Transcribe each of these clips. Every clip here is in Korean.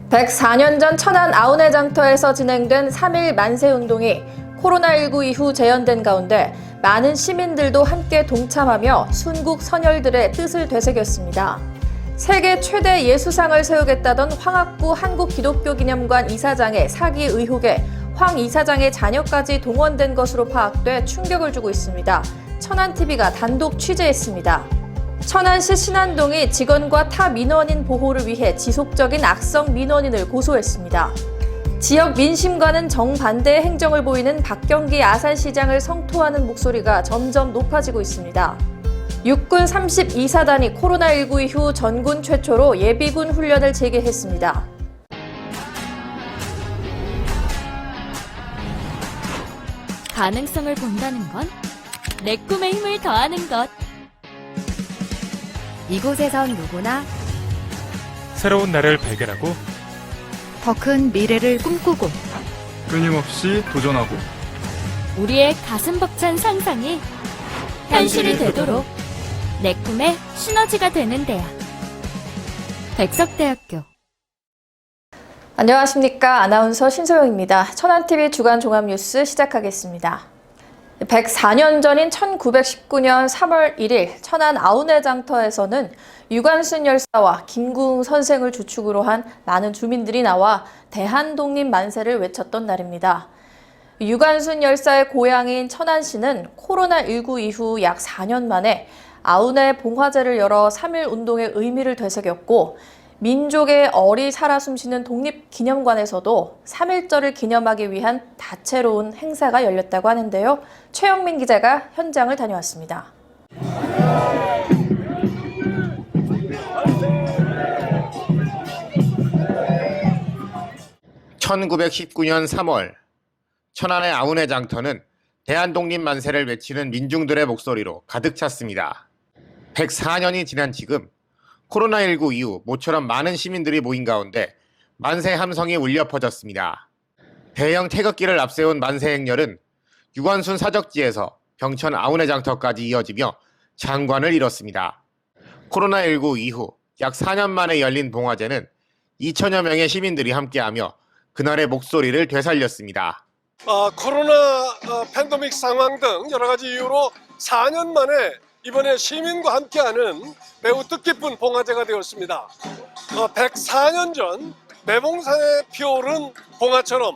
104년 전 천안 아우네 장터에서 진행된 3.1 만세운동이 코로나19 이후 재연된 가운데 많은 시민들도 함께 동참하며 순국 선열들의 뜻을 되새겼습니다. 세계 최대 예수상을 세우겠다던 황학구 한국기독교기념관 이사장의 사기 의혹에 황 이사장의 자녀까지 동원된 것으로 파악돼 충격을 주고 있습니다. 천안TV가 단독 취재했습니다. 천안시 신안동이 직원과 타 민원인 보호를 위해 지속적인 악성 민원인을 고소했습니다. 지역 민심과는 정반대의 행정을 보이는 박경기 아산시장을 성토하는 목소리가 점점 높아지고 있습니다. 육군 32사단이 코로나19 이후 전군 최초로 예비군 훈련을 재개했습니다. 가능성을 본다는 건 내 꿈에 힘을 더하는 것. 이곳에선 누구나 새로운 날을 발견하고 더 큰 미래를 꿈꾸고 끊임없이 도전하고 우리의 가슴 벅찬 상상이 현실이 되도록 내 꿈의 시너지가 되는 대학. 백석대학교. 안녕하십니까. 아나운서 신소영입니다. 천안TV 주간 종합뉴스 시작하겠습니다. 104년 전인 1919년 3월 1일 천안 아우네 장터에서는 유관순 열사와 김구웅 선생을 주축으로 한 많은 주민들이 나와 대한독립 만세를 외쳤던 날입니다. 유관순 열사의 고향인 천안시는 코로나19 이후 약 4년 만에 아우네 봉화제를 열어 3.1 운동의 의미를 되새겼고 민족의 얼이 살아 숨쉬는 독립기념관에서도 3.1절을 기념하기 위한 다채로운 행사가 열렸다고 하는데요. 최영민 기자가 현장을 다녀왔습니다. (1919년 3월) 천안의 아우네 장터는 대한독립 만세를 외치는 민중들의 목소리로 가득 찼습니다. 104년이 지난 지금 코로나19 이후 모처럼 많은 시민들이 모인 가운데 만세 함성이 울려 퍼졌습니다. 대형 태극기를 앞세운 만세 행렬은 유관순 사적지에서 병천 아우네 장터까지 이어지며 장관을 이뤘습니다. 코로나19 이후 약 4년 만에 열린 봉화제는 2천여 명의 시민들이 함께하며 그날의 목소리를 되살렸습니다. 코로나 팬데믹 상황 등 여러 가지 이유로 4년 만에 이번에 시민과 함께하는 매우 뜻깊은 봉화제가 되었습니다. 104년 전 매봉산에 피어오른 봉화처럼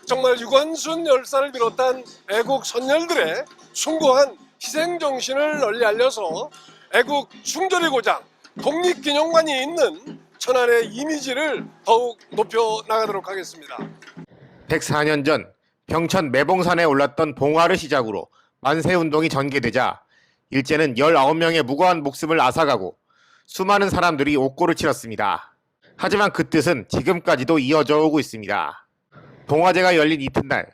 정말 유관순 열사를 비롯한 애국 선열들의 숭고한 희생정신을 널리 알려서 애국 충절의 고장 독립기념관이 있는 천안의 이미지를 더욱 높여나가도록 하겠습니다. 104년 전 병천 매봉산에 올랐던 봉화를 시작으로 만세운동이 전개되자 일제는 19명의 무고한 목숨을 앗아가고 수많은 사람들이 옥고를 치렀습니다. 하지만 그 뜻은 지금까지도 이어져 오고 있습니다. 봉화제가 열린 이튿날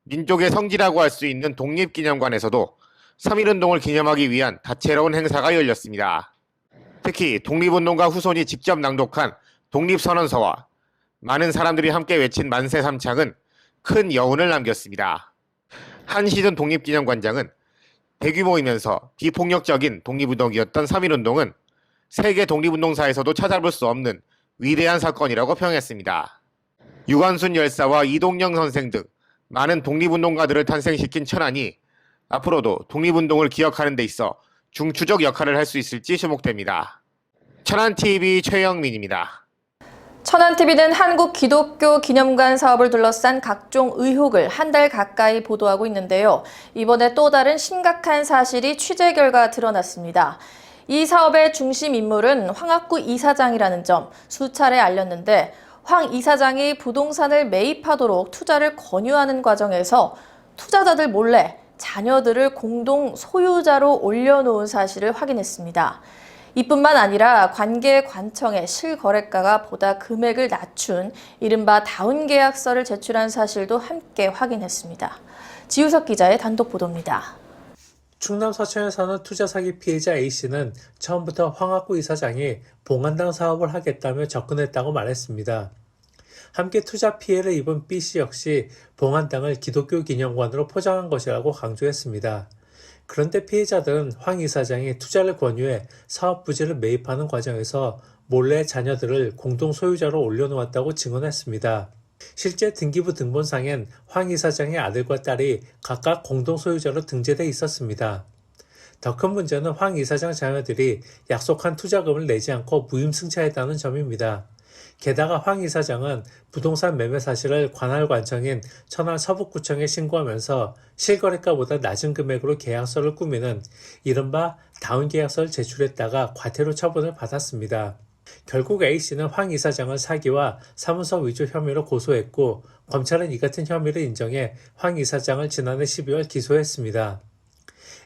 민족의 성지라고 할 수 있는 독립기념관에서도 3.1운동을 기념하기 위한 다채로운 행사가 열렸습니다. 특히 독립운동가 후손이 직접 낭독한 독립선언서와 많은 사람들이 함께 외친 만세 삼창은 큰 여운을 남겼습니다. 한시준 독립기념관장은 대규모이면서 비폭력적인 독립운동이었던 3.1운동은 세계 독립운동사에서도 찾아볼 수 없는 위대한 사건이라고 평했습니다. 유관순 열사와 이동영 선생 등 많은 독립운동가들을 탄생시킨 천안이 앞으로도 독립운동을 기억하는 데 있어 중추적 역할을 할 수 있을지 주목됩니다. 천안TV 최영민입니다. 천안TV는 한국기독교기념관 사업을 둘러싼 각종 의혹을 한 달 가까이 보도하고 있는데요. 이번에 또 다른 심각한 사실이 취재 결과 드러났습니다. 이 사업의 중심 인물은 황학구 이사장이라는 점 수차례 알렸는데 황 이사장이 부동산을 매입하도록 투자를 권유하는 과정에서 투자자들 몰래 자녀들을 공동 소유자로 올려놓은 사실을 확인했습니다. 이뿐만 아니라 관계관청에 실거래가가 보다 금액을 낮춘 이른바 다운계약서를 제출한 사실도 함께 확인했습니다. 지우석 기자의 단독 보도입니다. 충남 서천에 사는 투자 사기 피해자 A씨는 처음부터 황학구 이사장이 봉안당 사업을 하겠다며 접근했다고 말했습니다. 함께 투자 피해를 입은 B씨 역시 봉안당을 기독교 기념관으로 포장한 것이라고 강조했습니다. 그런데 피해자들은 황 이사장이 투자를 권유해 사업 부지를 매입하는 과정에서 몰래 자녀들을 공동 소유자로 올려놓았다고 증언했습니다. 실제 등기부 등본상엔 황 이사장의 아들과 딸이 각각 공동 소유자로 등재돼 있었습니다. 더 큰 문제는 황 이사장 자녀들이 약속한 투자금을 내지 않고 무임승차했다는 점입니다. 게다가 황 이사장은 부동산 매매 사실을 관할관청인 천안 서북구청에 신고하면서 실거래가보다 낮은 금액으로 계약서를 꾸미는 이른바 다운계약서를 제출했다가 과태료 처분을 받았습니다. 결국 A씨는 황 이사장을 사기와 사무소 위조 혐의로 고소했고 검찰은 이 같은 혐의를 인정해 황 이사장을 지난해 12월 기소했습니다.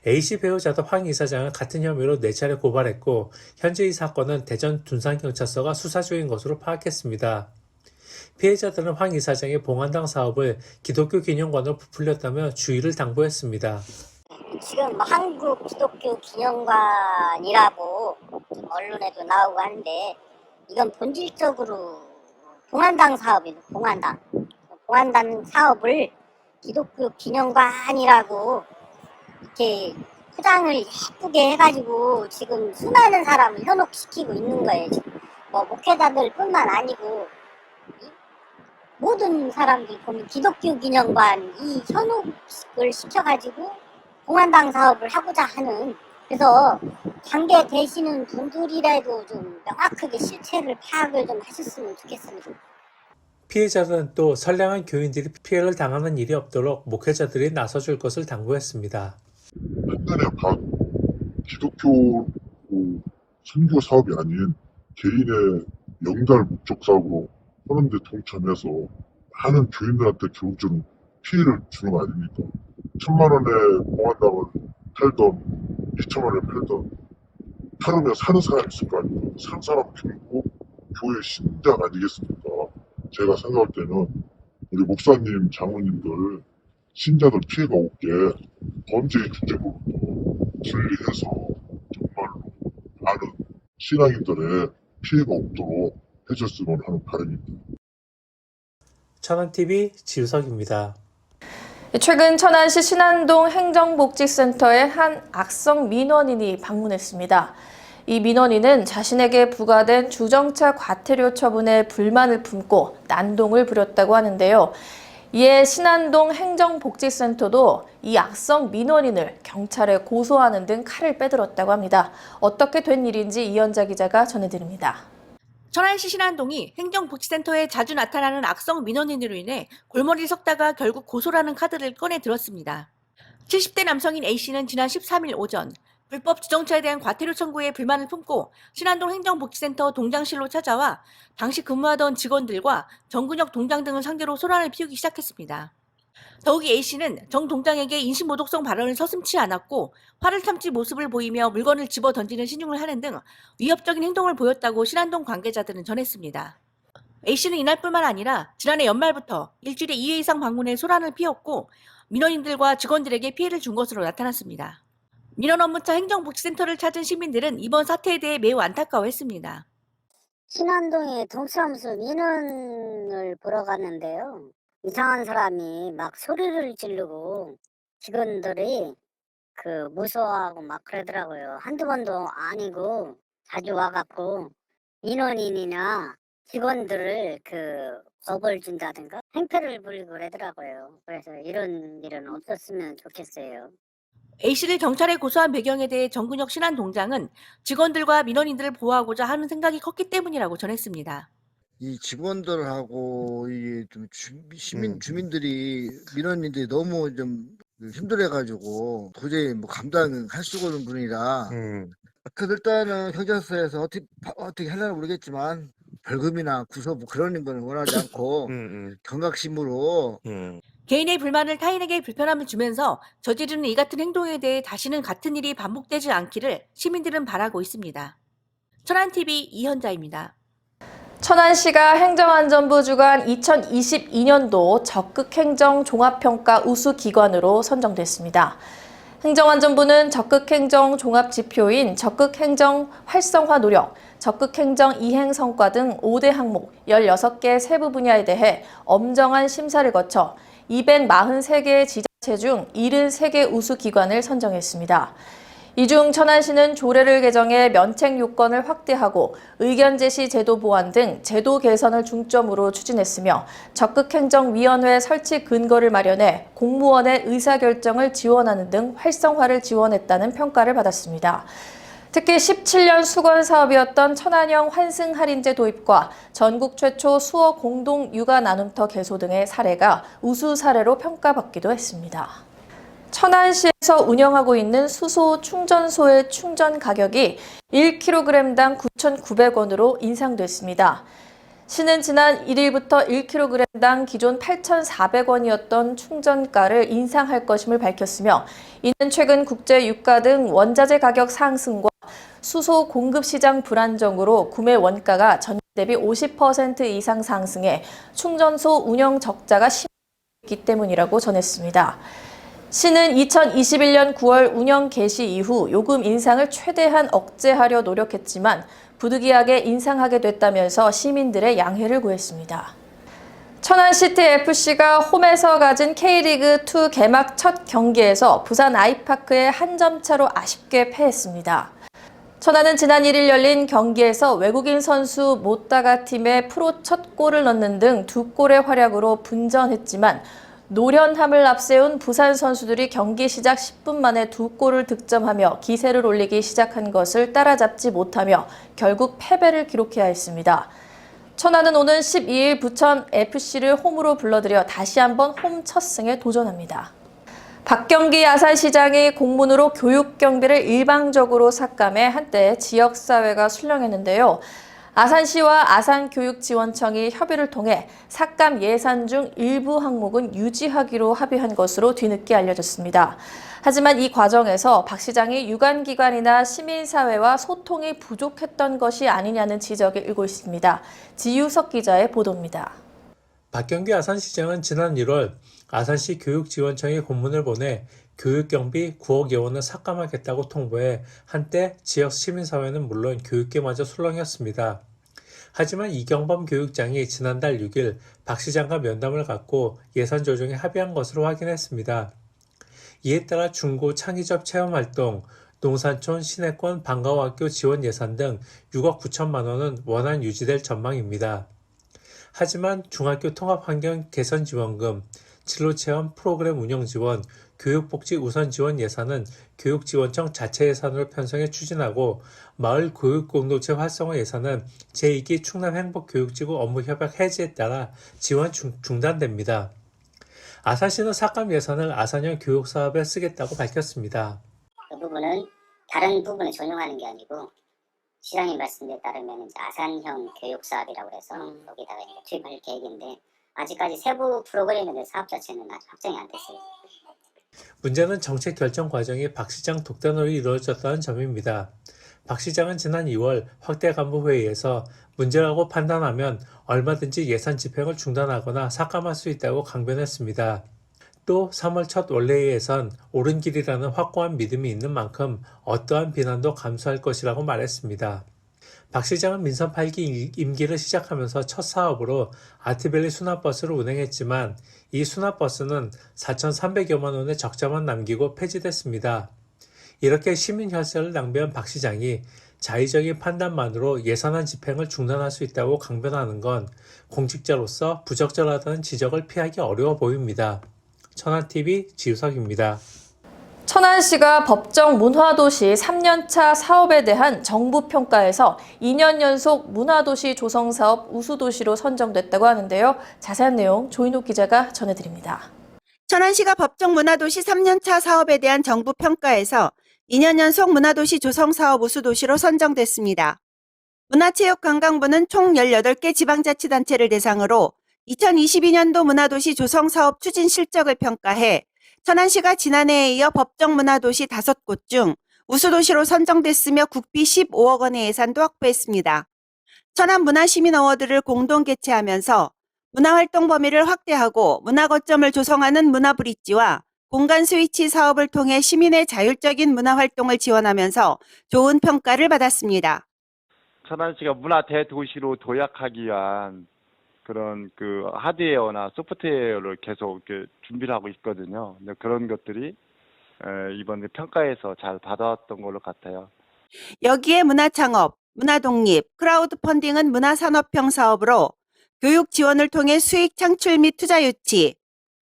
A씨 배우자도 황 이사장을 같은 혐의로 4차례 고발했고 현재 이 사건은 대전 둔산경찰서가 수사 중인 것으로 파악했습니다. 피해자들은 황 이사장의 봉안당 사업을 기독교 기념관으로 부풀렸다며 주의를 당부했습니다. 지금 한국 기독교 기념관이라고 언론에도 나오고 하는데 이건 본질적으로 봉안당 사업이에요. 봉안당 사업을 기독교 기념관이라고 이렇게 포장을 예쁘게 해가지고 지금 수많은 사람을 현혹시키고 있는 거예요. 지금 뭐 목회자들 뿐만 아니고 모든 사람들이 보면 기독교 기념관 이 현혹을 시켜가지고 봉안당 사업을 하고자 하는, 그래서 관계 되시는 분들이라도 좀 명확하게 실체를 파악을 좀 하셨으면 좋겠습니다. 피해자들은 또 선량한 교인들이 피해를 당하는 일이 없도록 목회자들이 나서줄 것을 당부했습니다. 한간에 기독교 선교 사업이 아닌 개인의 영달 목적 사업으로 하는데 동참해서 하는 교인들한테 결국적으로 피해를 주는 거 아닙니까? 1,000만 원에 봉안당을 팔던 2,000만 원에 팔던 팔으면 사는 사람이 있을 거 아닙니까? 사는 사람 결국 교회 신장 아니겠습니까? 제가 생각할 때는 우리 목사님, 장로님들 신자들 피해가 없게 범죄의 중재부부터 분리해서 정말로 많은 신앙인들의 피해가 없도록 해줬으면 하는 바람입니다. 천안TV 지우석입니다. 최근 천안시 신안동 행정복지센터에 한 악성 민원인이 방문했습니다. 이 민원인은 자신에게 부과된 주정차 과태료 처분에 불만을 품고 난동을 부렸다고 하는데요. 이에 신안동 행정복지센터도 이 악성 민원인을 경찰에 고소하는 등 칼을 빼들었다고 합니다. 어떻게 된 일인지 이현자 기자가 전해드립니다. 천안시 신안동이 행정복지센터에 자주 나타나는 악성 민원인으로 인해 골머리를 섞다가 결국 고소라는 카드를 꺼내 들었습니다. 70대 남성인 A씨는 지난 13일 오전 불법 주정차에 대한 과태료 청구에 불만을 품고 신안동 행정복지센터 동장실로 찾아와 당시 근무하던 직원들과 정근혁 동장 등을 상대로 소란을 피우기 시작했습니다. 더욱이 A씨는 정 동장에게 인신모독성 발언을 서슴지 않았고 화를 참지 모습을 보이며 물건을 집어 던지는 신용을 하는 등 위협적인 행동을 보였다고 신안동 관계자들은 전했습니다. A씨는 이날뿐만 아니라 지난해 연말부터 일주일에 2회 이상 방문해 소란을 피웠고 민원인들과 직원들에게 피해를 준 것으로 나타났습니다. 민원 업무차 행정복지센터를 찾은 시민들은 이번 사태에 대해 매우 안타까워했습니다. 신안동에 동사무소 민원을 보러 갔는데요. 이상한 사람이 막 소리를 지르고 직원들이 무서워하고 막 그러더라고요. 한두 번도 아니고 자주 와갖고 민원인이나 직원들을 겁을 준다든가 행패를 부리고 그러더라고요. 그래서 이런 일은 없었으면 좋겠어요. A씨를 경찰에 고소한 배경에 대해 정근혁 신안동장은 직원들과 민원인들을 보호하고자 하는 생각이 컸기 때문이라고 전했습니다. 이 직원들하고 이 좀 주민들이 민원인들이 너무 좀 힘들어가지고 도저히 뭐 감당할 수가 없는 분이라 일단은 경찰서에서 어떻게 하려나 모르겠지만 벌금이나 구속 뭐 그런 건 원하지 않고 경각심으로 개인의 불만을 타인에게 불편함을 주면서 저지르는 이 같은 행동에 대해 다시는 같은 일이 반복되지 않기를 시민들은 바라고 있습니다. 천안TV 이현자입니다. 천안시가 행정안전부 주관 2022년도 적극행정 종합평가 우수기관으로 선정됐습니다. 행정안전부는 적극행정 종합지표인 적극행정 활성화 노력, 적극행정 이행 성과 등 5대 항목 16개 세부 분야에 대해 엄정한 심사를 거쳐 243개의 지자체 중 73개 우수기관을 선정했습니다. 이 중 천안시는 조례를 개정해 면책 요건을 확대하고 의견 제시 제도 보완 등 제도 개선을 중점으로 추진했으며 적극행정위원회 설치 근거를 마련해 공무원의 의사결정을 지원하는 등 활성화를 지원했다는 평가를 받았습니다. 특히 17년 수건 사업이었던 천안형 환승 할인제 도입과 전국 최초 수어 공동 육아 나눔터 개소 등의 사례가 우수 사례로 평가받기도 했습니다. 천안시에서 운영하고 있는 수소 충전소의 충전 가격이 1kg당 9,900원으로 인상됐습니다. 시는 지난 1일부터 1kg당 기존 8,400원이었던 충전가를 인상할 것임을 밝혔으며 이는 최근 국제 유가 등 원자재 가격 상승과 수소 공급 시장 불안정으로 구매 원가가 전년 대비 50% 이상 상승해 충전소 운영 적자가 심했기 때문이라고 전했습니다. 시는 2021년 9월 운영 개시 이후 요금 인상을 최대한 억제하려 노력했지만 부득이하게 인상하게 됐다면서 시민들의 양해를 구했습니다. 천안시티FC가 홈에서 가진 K리그2 개막 첫 경기에서 부산 아이파크에 한 점 차로 아쉽게 패했습니다. 천안은 지난 1일 열린 경기에서 외국인 선수 모따가 팀의 프로 첫 골을 넣는 등 2골의 활약으로 분전했지만 노련함을 앞세운 부산 선수들이 경기 시작 10분 만에 2골을 득점하며 기세를 올리기 시작한 것을 따라잡지 못하며 결국 패배를 기록해야 했습니다. 천안은 오는 12일 부천FC를 홈으로 불러들여 다시 한번 홈 첫 승에 도전합니다. 박경기 아산시장이 공문으로 교육 경비를 일방적으로 삭감해 한때 지역사회가 술렁했는데요. 아산시와 아산교육지원청이 협의를 통해 삭감 예산 중 일부 항목은 유지하기로 합의한 것으로 뒤늦게 알려졌습니다. 하지만 이 과정에서 박 시장이 유관기관이나 시민사회와 소통이 부족했던 것이 아니냐는 지적이 일고 있습니다. 지유석 기자의 보도입니다. 박경기 아산시장은 지난 1월 아산시 교육지원청에 공문을 보내 교육경비 9억여 원을 삭감하겠다고 통보해 한때 지역 시민사회는 물론 교육계마저 술렁였습니다. 하지만 이경범 교육장이 지난달 6일 박 시장과 면담을 갖고 예산 조정에 합의한 것으로 확인했습니다. 이에 따라 중고 창의적 체험활동, 농산촌 시내권 방과후학교 지원 예산 등 6억 9천만 원은 원안 유지될 전망입니다. 하지만 중학교 통합환경 개선 지원금, 진로체험 프로그램 운영 지원, 교육복지 우선 지원 예산은 교육지원청 자체 예산으로 편성해 추진하고 마을 교육공동체 활성화 예산은 제2기 충남행복교육지구 업무협약 해지에 따라 지원 중단됩니다. 아산시는 삭감 예산을 아산형 교육사업에 쓰겠다고 밝혔습니다. 그 부분은 다른 부분을 전용하는 게 아니고 시장님 말씀에 따르면 이제 아산형 교육사업이라고 해서 여기다가 투입할 계획인데 아직까지 세부 프로그램에 대한 사업 자체는 아직 확정이 안 됐어요. 문제는 정책 결정 과정이 박 시장 독단으로 이루어졌다는 점입니다. 박 시장은 지난 2월 확대 간부 회의에서 문제라고 판단하면 얼마든지 예산 집행을 중단하거나 삭감할 수 있다고 강변했습니다. 또 3월 첫 원래회의에선 옳은 길이라는 확고한 믿음이 있는 만큼 어떠한 비난도 감수할 것이라고 말했습니다. 박 시장은 민선 8기 임기를 시작하면서 첫 사업으로 아트밸리 순환버스를 운행했지만 이 순환버스는 4,300여만 원의 적자만 남기고 폐지됐습니다. 이렇게 시민 혈세를 낭비한 박 시장이 자의적인 판단만으로 예산안 집행을 중단할 수 있다고 강변하는 건 공직자로서 부적절하다는 지적을 피하기 어려워 보입니다. 천안TV 지우석입니다. 천안시가 법정 문화도시 3년차 사업에 대한 정부 평가에서 2년 연속 문화도시 조성사업 우수도시로 선정됐다고 하는데요. 자세한 내용 조인옥 기자가 전해드립니다. 천안시가 법정 문화도시 3년차 사업에 대한 정부 평가에서 2년 연속 문화도시 조성사업 우수도시로 선정됐습니다. 문화체육관광부는 총 18개 지방자치단체를 대상으로 2022년도 문화도시 조성사업 추진 실적을 평가해 천안시가 지난해에 이어 법정 문화도시 5곳 중 우수도시로 선정됐으며 국비 15억 원의 예산도 확보했습니다. 천안 문화시민 어워드를 공동 개최하면서 문화활동 범위를 확대하고 문화거점을 조성하는 문화브릿지와 공간 스위치 사업을 통해 시민의 자율적인 문화활동을 지원하면서 좋은 평가를 받았습니다. 천안시가 문화 대도시로 도약하기 위한 그런 하드웨어나 소프트웨어를 계속 이렇게 준비를 하고 있거든요. 근데 그런 것들이 이번 평가에서 잘 받아왔던 걸로 같아요. 여기에 문화창업, 문화독립, 크라우드 펀딩은 문화산업형 사업으로 교육 지원을 통해 수익 창출 및 투자 유치,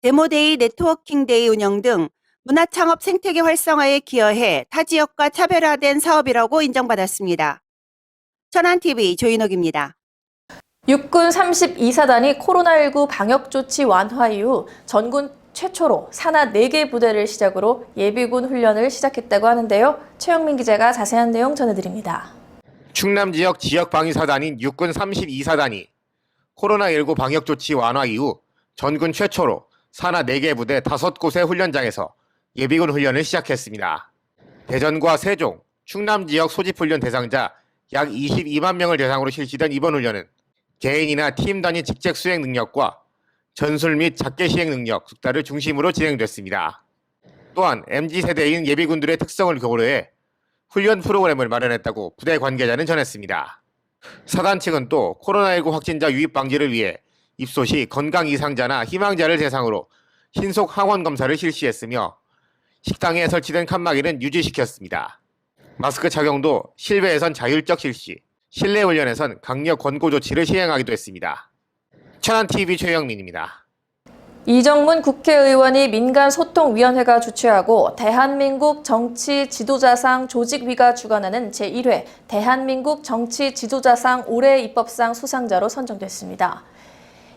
데모데이, 네트워킹데이 운영 등 문화창업 생태계 활성화에 기여해 타 지역과 차별화된 사업이라고 인정받았습니다. 천안TV 조인옥입니다. 육군 32사단이 코로나19 방역조치 완화 이후 전군 최초로 산하 4개 부대를 시작으로 예비군 훈련을 시작했다고 하는데요. 최영민 기자가 자세한 내용 전해드립니다. 충남 지역 지역방위사단인 육군 32사단이 코로나19 방역조치 완화 이후 전군 최초로 산하 4개 부대 5곳의 훈련장에서 예비군 훈련을 시작했습니다. 대전과 세종, 충남 지역 소집훈련 대상자 약 22만 명을 대상으로 실시된 이번 훈련은 개인이나 팀 단위 직책 수행 능력과 전술 및 작계 시행 능력, 숙달을 중심으로 진행됐습니다. 또한 MZ세대인 예비군들의 특성을 고려해 훈련 프로그램을 마련했다고 부대 관계자는 전했습니다. 사단 측은 또 코로나19 확진자 유입 방지를 위해 입소 시 건강 이상자나 희망자를 대상으로 신속 항원 검사를 실시했으며 식당에 설치된 칸막이는 유지시켰습니다. 마스크 착용도 실외에선 자율적 실시, 실내 훈련에선 강력 권고 조치를 시행하기도 했습니다. 천안TV 최영민입니다. 이정문 국회의원이 민간소통위원회가 주최하고 대한민국 정치지도자상 조직위가 주관하는 제1회 대한민국 정치지도자상 올해 입법상 수상자로 선정됐습니다.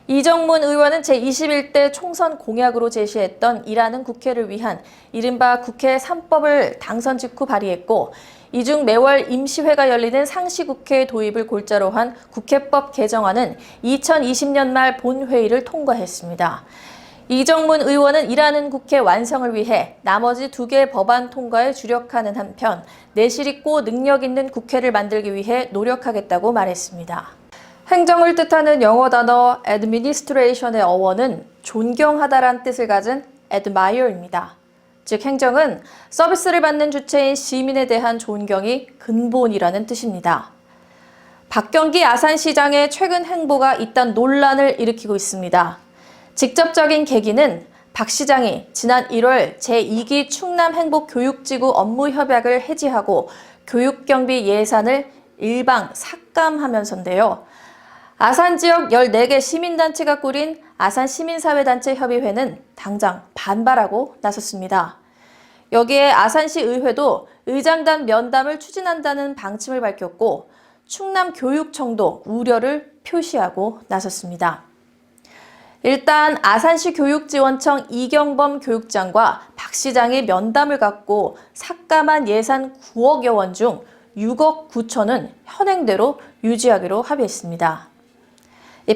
이정문 의원은 제21대 총선 공약으로 제시했던 일하는 국회를 위한 이른바 국회 3법을 당선 직후 발의했고, 이 중 매월 임시회가 열리는 상시국회 도입을 골자로 한 국회법 개정안은 2020년 말 본회의를 통과했습니다. 이정문 의원은 일하는 국회 완성을 위해 나머지 2개 법안 통과에 주력하는 한편 내실 있고 능력 있는 국회를 만들기 위해 노력하겠다고 말했습니다. 행정을 뜻하는 영어 단어 administration의 어원은 존경하다란 뜻을 가진 admire입니다. 즉 행정은 서비스를 받는 주체인 시민에 대한 존경이 근본이라는 뜻입니다. 박경기 아산시장의 최근 행보가 잇따른 논란을 일으키고 있습니다. 직접적인 계기는 박 시장이 지난 1월 제2기 충남행복교육지구 업무협약을 해지하고 교육경비 예산을 일방 삭감하면서인데요. 아산 지역 14개 시민단체가 꾸린 아산시민사회단체 협의회는 당장 반발하고 나섰습니다. 여기에 아산시 의회도 의장단 면담을 추진한다는 방침을 밝혔고 충남교육청도 우려를 표시하고 나섰습니다. 일단 아산시 교육지원청 이경범 교육장과 박 시장이 면담을 갖고 삭감한 예산 9억여 원 중 6억 9천은 현행대로 유지하기로 합의했습니다.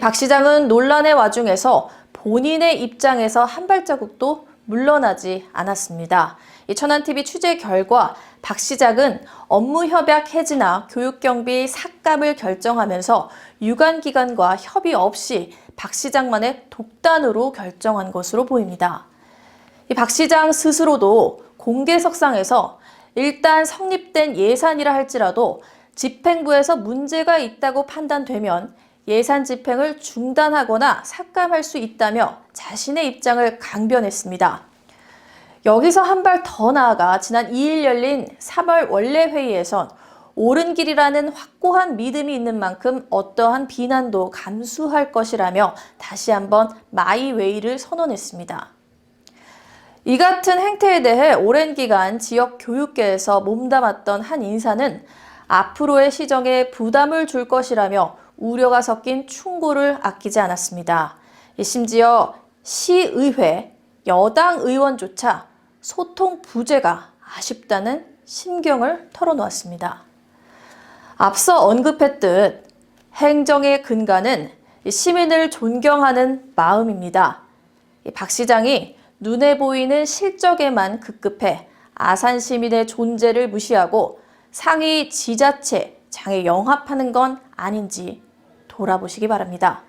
박 시장은 논란의 와중에서 본인의 입장에서 한 발자국도 물러나지 않았습니다. 천안TV 취재 결과 박 시장은 업무협약 해지나 교육경비 삭감을 결정하면서 유관기관과 협의 없이 박 시장만의 독단으로 결정한 것으로 보입니다. 박 시장 스스로도 공개석상에서 일단 성립된 예산이라 할지라도 집행부에서 문제가 있다고 판단되면 예산 집행을 중단하거나 삭감할 수 있다며 자신의 입장을 강변했습니다. 여기서 한 발 더 나아가 지난 2일 열린 3월 원래회의에선 옳은 길이라는 확고한 믿음이 있는 만큼 어떠한 비난도 감수할 것이라며 다시 한번 마이웨이를 선언했습니다. 이 같은 행태에 대해 오랜 기간 지역 교육계에서 몸담았던 한 인사는 앞으로의 시정에 부담을 줄 것이라며 우려가 섞인 충고를 아끼지 않았습니다. 심지어 시의회, 여당 의원조차 소통 부재가 아쉽다는 심경을 털어놓았습니다. 앞서 언급했듯 행정의 근간은 시민을 존경하는 마음입니다. 박 시장이 눈에 보이는 실적에만 급급해 아산 시민의 존재를 무시하고 상위 지자체 장에 영합하는 건 아닌지 돌아보시기 바랍니다.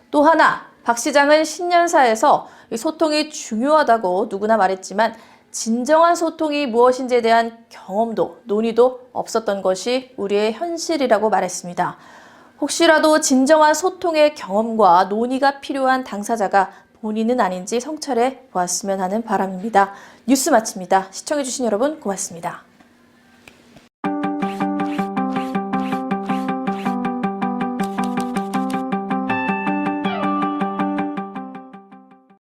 또 하나, 박 시장은 신년사에서 소통이 중요하다고 누구나 말했지만 진정한 소통이 무엇인지에 대한 경험도 논의도 없었던 것이 우리의 현실이라고 말했습니다. 혹시라도 진정한 소통의 경험과 논의가 필요한 당사자가 본인은 아닌지 성찰해 보았으면 하는 바람입니다. 뉴스 마칩니다. 시청해주신 여러분 고맙습니다.